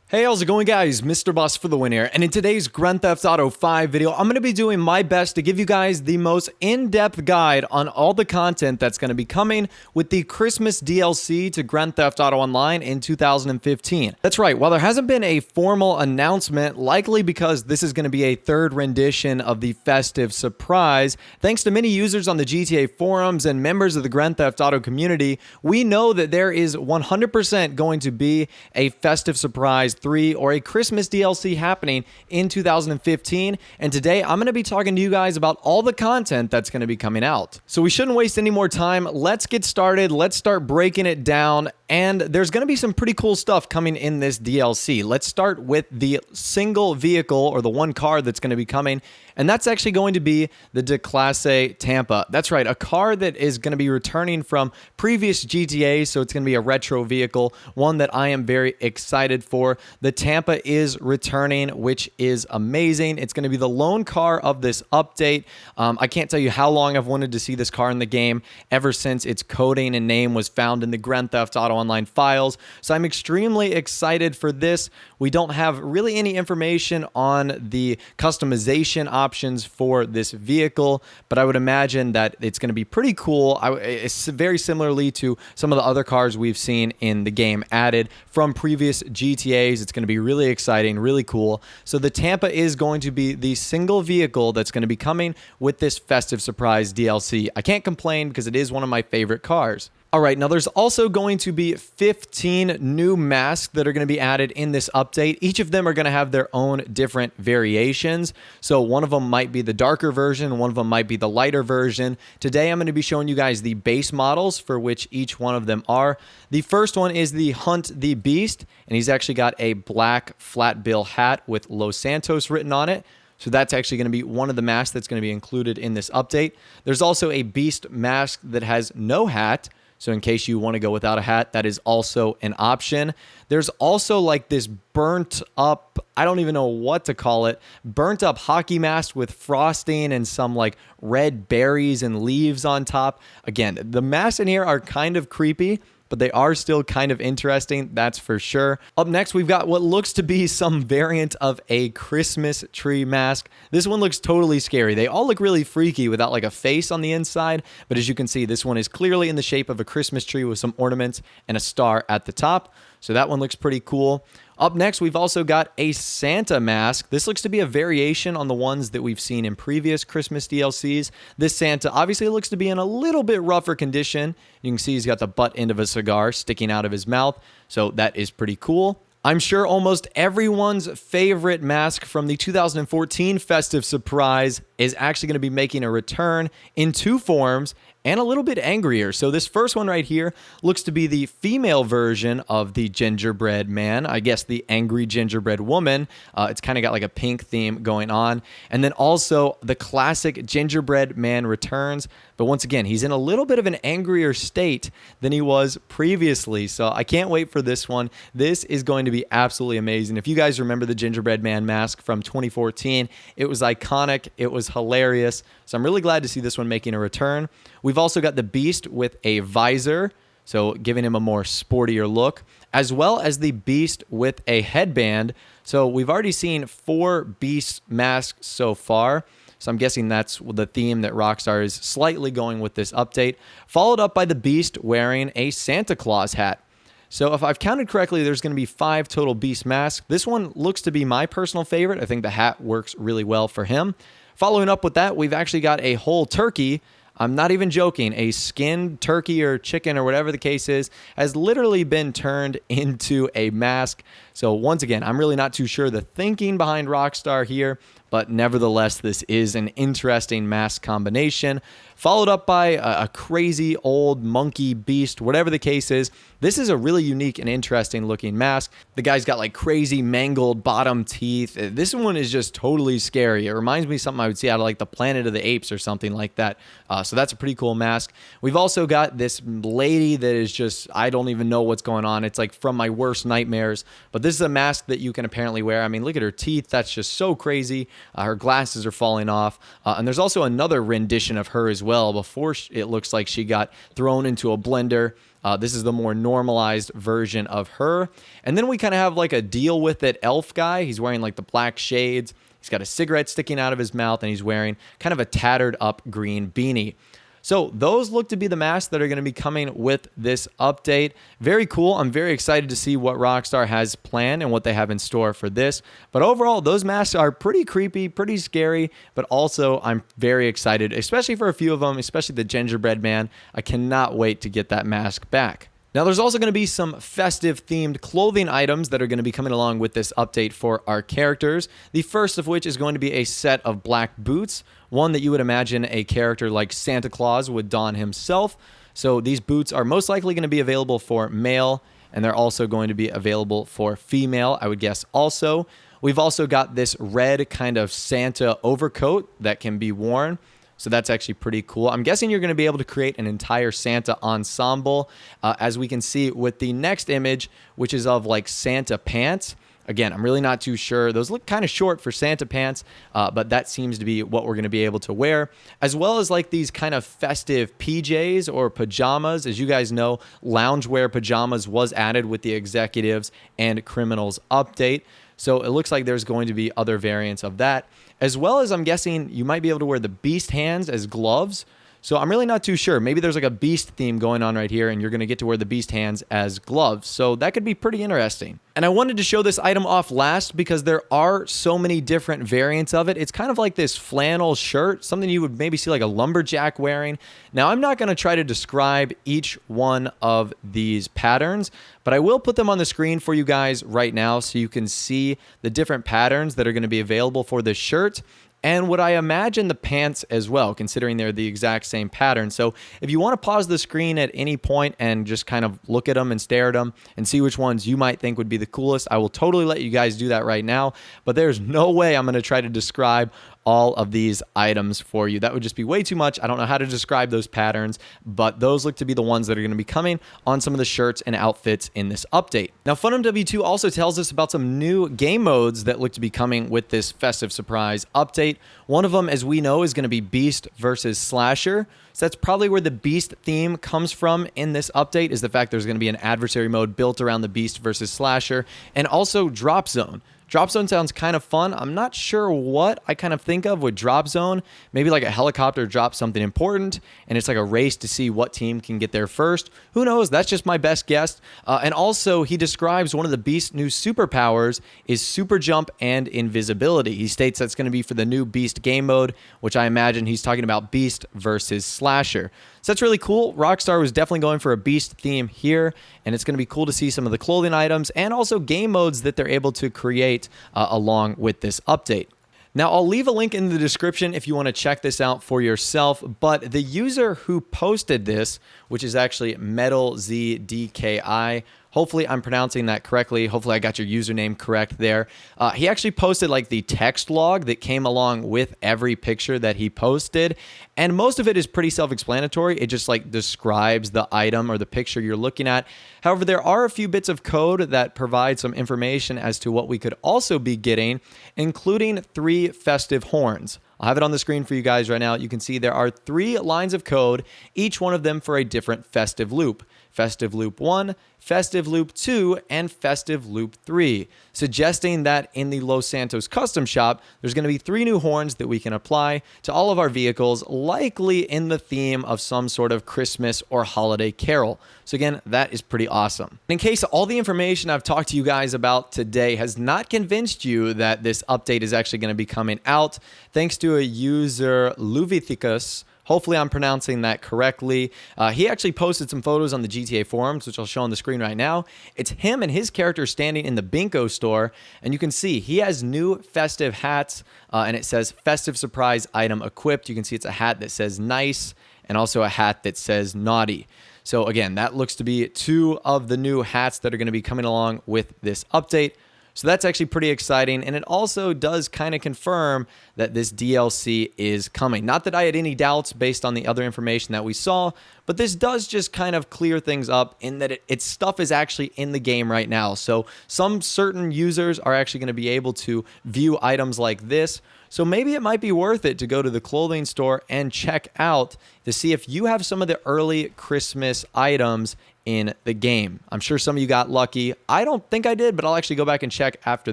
Hey, how's it going, guys? MrBossFTW here, and in today's Grand Theft Auto 5 video, I'm going to be doing my best to give you guys the most in-depth guide on all the content that's going to be coming with the Christmas DLC to Grand Theft Auto Online in 2015. That's right, while there hasn't been a formal announcement, likely because this is going to be a third rendition of the Festive Surprise, thanks to many users on the GTA forums and members of the Grand Theft Auto community, we know that there is 100% going to be a Festive Surprise 3 or a Christmas DLC happening in 2015, and today I'm going to be talking to you guys about all the content that's going to be coming out. So we shouldn't waste any more time. Let's get started. Let's start breaking it down, and there's going to be some pretty cool stuff coming in this DLC. Let's start with the single vehicle, or the one car that's going to be coming, and that's actually going to be the Declasse Tampa. That's right, a car that is going to be returning from previous GTA, so it's going to be a retro vehicle, one that I am very excited for. The Tampa is returning, which is amazing. It's going to be the lone car of this update. I can't tell you how long I've wanted to see this car in the game, ever since its coding and name was found in the Grand Theft Auto Online files, so I'm extremely excited for this. We don't have really any information on the customization options for this vehicle, but I would imagine that it's going to be pretty cool. It's very similarly to some of the other cars we've seen in the game added from previous GTAs. It's going to be really exciting, really cool. So the Tampa is going to be the single vehicle that's going to be coming with this Festive Surprise DLC. I can't complain because it is one of my favorite cars. All right, now there's also going to be 15 new masks that are going to be added in this update. Each of them are going to have their own different variations. So one of them might be the darker version, one of them might be the lighter version. Today I'm going to be showing you guys the base models for which each one of them are. The first one is the Hunt the Beast, and he's actually got a black flat bill hat with Los Santos written on it. So that's actually going to be one of the masks that's going to be included in this update. There's also a Beast mask that has no hat. So in case you want to go without a hat, that is also an option. There's also like this burnt up, I don't even know what to call it, burnt up hockey mask with frosting and some like red berries and leaves on top. Again, the masks in here are kind of creepy, but they are still kind of interesting, that's for sure. Up next, we've got what looks to be some variant of a Christmas tree mask. This one looks totally scary. They all look really freaky without like a face on the inside, but as you can see, this one is clearly in the shape of a Christmas tree with some ornaments and a star at the top. So that one looks pretty cool. Up next, we've also got a Santa mask. This looks to be a variation on the ones that we've seen in previous Christmas DLCs. This Santa obviously looks to be in a little bit rougher condition. You can see he's got the butt end of a cigar sticking out of his mouth, so that is pretty cool. I'm sure almost everyone's favorite mask from the 2014 Festive Surprise is actually going to be making a return in two forms and a little bit angrier. So this first one right here looks to be the female version of the gingerbread man. I guess the angry gingerbread woman. It's kind of got like a pink theme going on. And then also the classic gingerbread man returns. But once again, he's in a little bit of an angrier state than he was previously. So I can't wait for this one. This is going to be absolutely amazing. If you guys remember the gingerbread man mask from 2014, it was iconic. It was hilarious. So I'm really glad to see this one making a return. We've also got the Beast with a visor, so giving him a more sportier look, as well as the Beast with a headband. So we've already seen 4 Beast masks so far. So I'm guessing that's the theme that Rockstar is slightly going with this update. Followed up by the Beast wearing a Santa Claus hat. So if I've counted correctly, there's going to be 5 total Beast masks. This one looks to be my personal favorite. I think the hat works really well for him. Following up with that, we've actually got a whole turkey. I'm not even joking. A skinned turkey or chicken or whatever the case is has literally been turned into a mask. So once again, I'm really not too sure the thinking behind Rockstar here, but nevertheless, this is an interesting mask combination. Followed up by a crazy old monkey beast, whatever the case is. This is a really unique and interesting looking mask. The guy's got like crazy mangled bottom teeth. This one is just totally scary. It reminds me of something I would see out of like the Planet of the Apes or something like that. So that's a pretty cool mask. We've also got this lady that is just, I don't even know what's going on. It's like from my worst nightmares. But this is a mask that you can apparently wear. I mean, look at her teeth. That's just so crazy. Her glasses are falling off. And there's also another rendition of her as well before it looks like she got thrown into a blender This is the more normalized version of her. And then we kind of have like a deal with it elf guy. He's wearing like the black shades. He's got a cigarette sticking out of his mouth, and he's wearing kind of a tattered up green beanie. So those look to be the masks that are going to be coming with this update. Very cool. I'm very excited to see what Rockstar has planned and what they have in store for this. But overall, those masks are pretty creepy, pretty scary, but also I'm very excited, especially for a few of them, especially the gingerbread man. I cannot wait to get that mask back. Now, there's also going to be some festive-themed clothing items that are going to be coming along with this update for our characters. The first of which is going to be a set of black boots, one that you would imagine a character like Santa Claus would don himself. So these boots are most likely going to be available for male, and they're also going to be available for female, I would guess also. We've also got this red kind of Santa overcoat that can be worn. So that's actually pretty cool. I'm guessing you're going to be able to create an entire Santa ensemble, as we can see with the next image, which is of like Santa pants. Again, I'm really not too sure. Those look kind of short for Santa pants, but that seems to be what we're going to be able to wear, as well as like these kind of festive PJs or pajamas. As you guys know, loungewear pajamas was added with the Executives and Criminals update. So it looks like there's going to be other variants of that, as well as I'm guessing you might be able to wear the beast hands as gloves. So I'm really not too sure. Maybe there's like a beast theme going on right here, and you're going to get to wear the beast hands as gloves. So that could be pretty interesting. And I wanted to show this item off last because there are so many different variants of it. It's kind of like this flannel shirt, something you would maybe see like a lumberjack wearing. Now, I'm not going to try to describe each one of these patterns, but I will put them on the screen for you guys right now so you can see the different patterns that are going to be available for this shirt. And what I imagine the pants as well, considering they're the exact same pattern. So if you want to pause the screen at any point and just kind of look at them and stare at them and see which ones you might think would be the coolest, I will totally let you guys do that right now. But there's no way I'm going to try to describe all of these items for you. That would just be way too much. I don't know how to describe those patterns, but those look to be the ones that are going to be coming on some of the shirts and outfits in this update. Now, FunMW2 also tells us about some new game modes that look to be coming with this festive surprise update. One of them, as we know, is going to be Beast versus Slasher. So that's probably where the Beast theme comes from in this update, is the fact there's going to be an adversary mode built around the Beast versus Slasher, and also Drop Zone. Drop Zone sounds kind of fun. I'm not sure what I kind of think of with Drop Zone. Maybe like a helicopter drops something important, and it's like a race to see what team can get there first. Who knows? That's just my best guess. And also, he describes one of the Beast's new superpowers is Super Jump and Invisibility. He states that's going to be for the new Beast game mode, which I imagine he's talking about Beast versus Slasher. So that's really cool. Rockstar was definitely going for a Beast theme here, and it's going to be cool to see some of the clothing items and also game modes that they're able to create along with this update. Now, I'll leave a link in the description if you want to check this out for yourself, but the user who posted this, which is actually MetalZDKI, hopefully I'm pronouncing that correctly. Hopefully I got your username correct there. He actually posted like the text log that came along with every picture that he posted. And most of it is pretty self-explanatory. It just like describes the item or the picture you're looking at. However, there are a few bits of code that provide some information as to what we could also be getting, including 3 festive horns. I'll have it on the screen for you guys right now. You can see there are 3 lines of code, each one of them for a different festive loop. Festive Loop 1, Festive Loop 2, and Festive Loop 3, suggesting that in the Los Santos custom shop, there's going to be 3 new horns that we can apply to all of our vehicles, likely in the theme of some sort of Christmas or holiday carol. So again, that is pretty awesome. In case all the information I've talked to you guys about today has not convinced you that this update is actually going to be coming out, thanks to a user, Luvithicus. Hopefully I'm pronouncing that correctly. He actually posted some photos on the GTA forums, which I'll show on the screen right now. It's him and his character standing in the Binko store, and you can see he has new festive hats, and it says festive surprise item equipped. You can see it's a hat that says nice and also a hat that says naughty. So again, that looks to be 2 of the new hats that are going to be coming along with this update. So that's actually pretty exciting, and it also does kind of confirm that this DLC is coming. Not that I had any doubts based on the other information that we saw, but this does just kind of clear things up in that its stuff is actually in the game right now. So some certain users are actually going to be able to view items like this. So maybe it might be worth it to go to the clothing store and check out to see if you have some of the early Christmas items in the game. I'm sure some of you got lucky. I don't think I did, but I'll actually go back and check after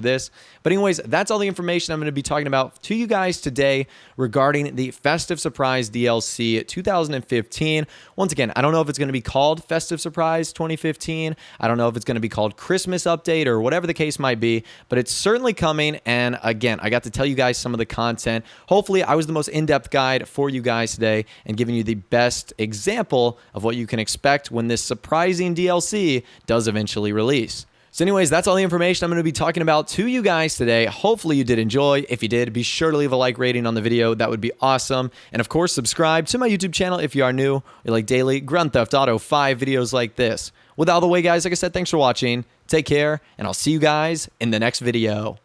this. But anyways, that's all the information I'm going to be talking about to you guys today regarding the Festive Surprise DLC 2015. Once again, I don't know if it's going to be called Festive Surprise 2015. I don't know if it's going to be called Christmas Update or whatever the case might be, but it's certainly coming. And again, I got to tell you guys some of the content. Hopefully, I was the most in-depth guide for you guys today and giving you the best example of what you can expect when this surprising DLC does eventually release. So anyways, that's all the information I'm going to be talking about to you guys today. Hopefully you did enjoy. If you did, be sure to leave a like rating on the video. That would be awesome. And of course, subscribe to my YouTube channel if you are new. You like daily Grand Theft Auto 5 videos like this. With all the way, guys, like I said, thanks for watching. Take care, and I'll see you guys in the next video.